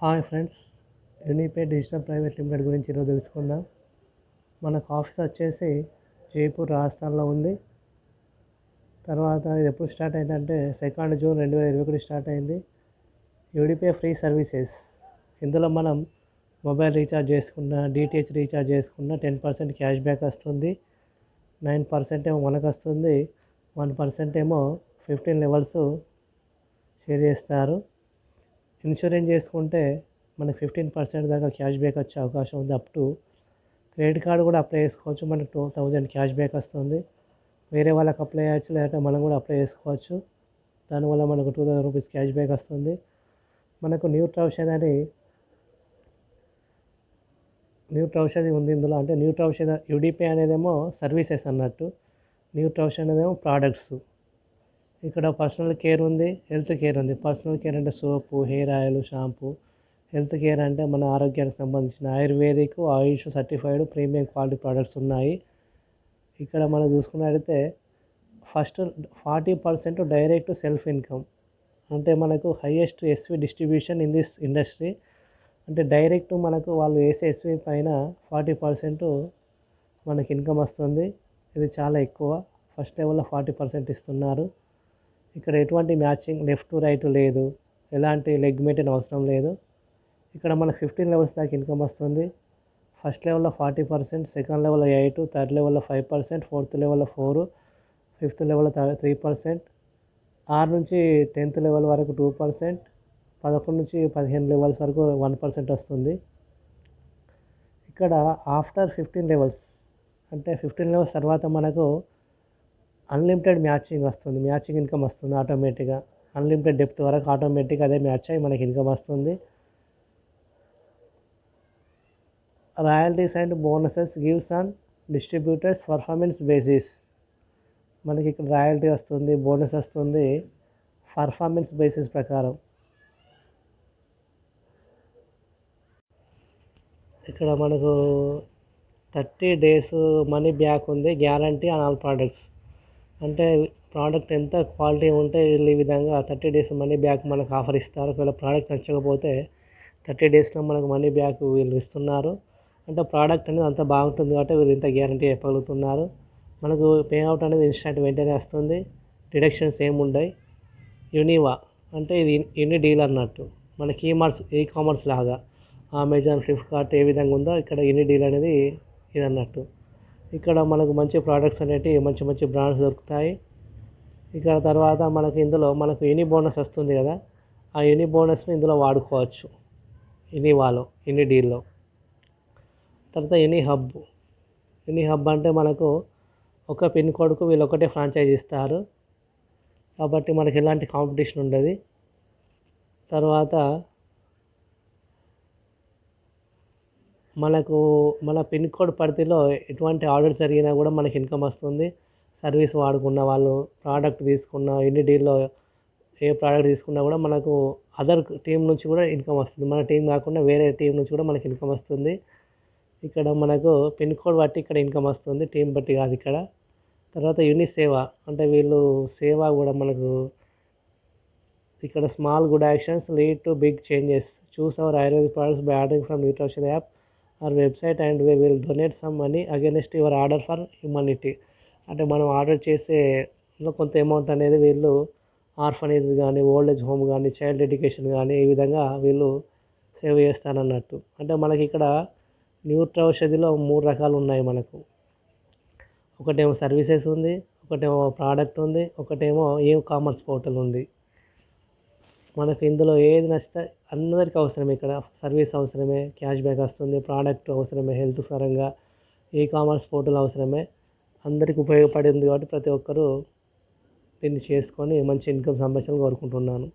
Hi friends, Unipay digital private limited గురించి ఈరోజు తెలుసుకుందాం. మనకు ఆఫీస్ వచ్చేసి జైపూర్ రాజస్థాన్లో ఉంది. తర్వాత ఇది ఎప్పుడు స్టార్ట్ అయిందంటే 2 జూన్ 2021 స్టార్ట్ అయింది. యూడిపే ఫ్రీ సర్వీసెస్. ఇందులో మనం మొబైల్ రీఛార్జ్ చేసుకున్న, డిటిహెచ్ రీఛార్జ్ చేసుకున్న 10% క్యాష్ బ్యాక్ వస్తుంది. 9% ఏమో మనకు వస్తుంది. 1% ఏమో 15 లెవెల్స్ షేర్ చేస్తారు. ఇన్సూరెన్స్ చేసుకుంటే మనకు 15% దాకా క్యాష్ బ్యాక్ వచ్చే అవకాశం ఉంది. అప్ టు క్రెడిట్ కార్డు కూడా అప్లై చేసుకోవచ్చు. మనకు 2000 క్యాష్ బ్యాక్ వస్తుంది. వేరే వాళ్ళకి అప్లై చేయొచ్చు, లేదంటే మనం కూడా అప్లై చేసుకోవచ్చు. దానివల్ల మనకు 2000 రూపీస్ క్యాష్ బ్యాక్ వస్తుంది. మనకు న్యూ ట్రౌషది ఉంది ఇందులో. అంటే న్యూ ట్రౌషది యూడిపే అనేదేమో సర్వీసెస్ అన్నట్టు, న్యూ ట్రౌషది అనేదేమో ప్రోడక్ట్స్. ఇక్కడ పర్సనల్ కేర్ ఉంది, హెల్త్ కేర్ ఉంది. పర్సనల్ కేర్ అంటే soap, hair oil, shampoo. Health care అంటే మన ఆరోగ్యానికి సంబంధించిన ayurvedic, AYUSH certified premium quality products ఉన్నాయి. ఇక్కడ మనం చూసుకున్నట్లయితే ఫస్ట్ 40% డైరెక్ట్ సెల్ఫ్ ఇన్కమ్. అంటే మనకు highest SV distribution in this industry. అంటే డైరెక్ట్ మనకు వాళ్ళు వేసే ఎస్వి పైన 40% మనకి ఇన్కమ్ వస్తుంది. ఇది చాలా ఎక్కువ. ఫస్ట్ లెవెల్లో 40% ఇస్తున్నారు. ఇక్కడ ఎటువంటి మ్యాచింగ్ లెఫ్ట్ టు రైట్ లేదు, ఎలాంటి లెగ్ మెయింటైన్ అవసరం లేదు. ఇక్కడ మనకు 15 లెవెల్స్ దాకా ఇన్కమ్ వస్తుంది. ఫస్ట్ లెవెల్లో 40%, సెకండ్ లెవెల్లో 8%, థర్డ్ లెవెల్లో 5%, ఫోర్త్ లెవెల్లో 4%, ఫిఫ్త్ లెవెల్లో 3%, 6 నుంచి 10th లెవెల్ వరకు 2%, 11 నుంచి 15 లెవెల్స్ వరకు 1% వస్తుంది. ఇక్కడ ఆఫ్టర్ 15 లెవెల్స్, అంటే 15 లెవెల్స్ తర్వాత మనకు అన్లిమిటెడ్ మ్యాచింగ్ వస్తుంది. మ్యాచింగ్ ఇన్కమ్ వస్తుంది ఆటోమేటిక్గా. అన్లిమిటెడ్ డెప్త్ వరకు ఆటోమేటిక్గా అదే మ్యాచ్ అయ్యి మనకి ఇన్కమ్ వస్తుంది. Royalties and bonuses gives on distributors performance basis. మనకి ఇక్కడ రాయల్టీ వస్తుంది, బోనస్ వస్తుంది పర్ఫార్మెన్స్ బేసిస్ ప్రకారం. ఇక్కడ మనకు 30 days మనీ బ్యాక్ ఉంది, గ్యారంటీ ఆన్ ఆల్ ప్రోడక్ట్స్. అంటే ప్రోడక్ట్ ఎంత క్వాలిటీ ఉంటే వీళ్ళు ఈ విధంగా 30 days మనీ బ్యాక్ మనకు ఆఫర్ ఇస్తారు. ఒకవేళ ప్రోడక్ట్ నచ్చకపోతే 30 daysలో మనకు మనీ బ్యాక్ వీళ్ళు ఇస్తున్నారు. అంటే ప్రోడక్ట్ అనేది అంత బాగుంటుంది కాబట్టి వీళ్ళు ఇంత గ్యారంటీ చెప్పగలుగుతున్నారు. మనకు పేఅవుట్ అనేది ఇన్స్టెంట్ వెంటనే వస్తుంది. డిడక్షన్స్ ఏమి ఉండవు. యూనివా అంటే ఇది యూని డీల్ అన్నట్టు, మన ఈ కామర్స్ లాగా అమెజాన్, ఫ్లిప్కార్ట్ ఏ విధంగా ఉందో ఇక్కడ యూని డీల్ అనేది ఇది అన్నట్టు. ఇక్కడ మనకు మంచి ప్రోడక్ట్స్ అనేటివి మంచి మంచి బ్రాండ్స్ దొరుకుతాయి. ఇక తర్వాత మనకు ఇందులో మనకు యూని బోనస్ వస్తుంది కదా, ఆ యూని బోనస్ని ఇందులో వాడుకోవచ్చు యూని డీల్లో. తర్వాత యూని హబ్ అంటే మనకు ఒక పిన్ కోడ్కు వీళ్ళు ఒకటే ఫ్రాంచైజ్ ఇస్తారు కాబట్టి మనకి ఎలాంటి కాంపిటీషన్ ఉండదు. తర్వాత మనకు మన పిన్ కోడ్ పరిధిలో ఎటువంటి ఆర్డర్ జరిగినా కూడా మనకి ఇన్కమ్ వస్తుంది. సర్వీస్ వాడుకున్న వాళ్ళు, ప్రోడక్ట్ తీసుకున్న, యూని డీల్లో ఏ ప్రోడక్ట్ తీసుకున్నా కూడా మనకు అదర్ టీం నుంచి కూడా ఇన్కమ్ వస్తుంది. మన టీం కాకుండా వేరే టీం నుంచి కూడా మనకి ఇన్కమ్ వస్తుంది. ఇక్కడ మనకు పిన్ కోడ్ బట్టి ఇక్కడ ఇన్కమ్ వస్తుంది, టీం బట్టి కాదు ఇక్కడ. తర్వాత యూని సేవ అంటే వీళ్ళు సేవ కూడా మనకు ఇక్కడ small good actions lead to big changes. Choose our ayurvedic products by ordering from nutrition app or website and we will donate some money against your order for humanity. అంటే మనం ఆర్డర్ చేసేలో కొంత అమౌంట్ అనేది వీళ్ళు orphanage కానీ, old age home కానీ, child education కానీ ఈ విధంగా వీళ్ళు సేవ్ చేస్తారన్నట్టు. అంటే మనకి ఇక్కడ న్యూట్రౌషధిలో 3 రకాలు ఉన్నాయి మనకు. ఒకటేమో సర్వీసెస్ ఉంది, ఒకటేమో ప్రోడక్ట్ ఉంది, ఒకటేమో కామర్స్ పోర్టల్ ఉంది. మనకు ఇందులో ఏది నచ్చితే అందరికీ అవసరమే. ఇక్కడ సర్వీస్ అవసరమే, క్యాష్ బ్యాక్ వస్తుంది, ప్రోడక్ట్ అవసరమే, హెల్త్ పరంగా కామర్స్ పోర్టల్ అవసరమే. అందరికీ ఉపయోగపడింది కాబట్టి ప్రతి ఒక్కరూ దీన్ని చేసుకొని మంచి ఇన్కమ్ సంపాదించాలని కోరుకుంటున్నాను.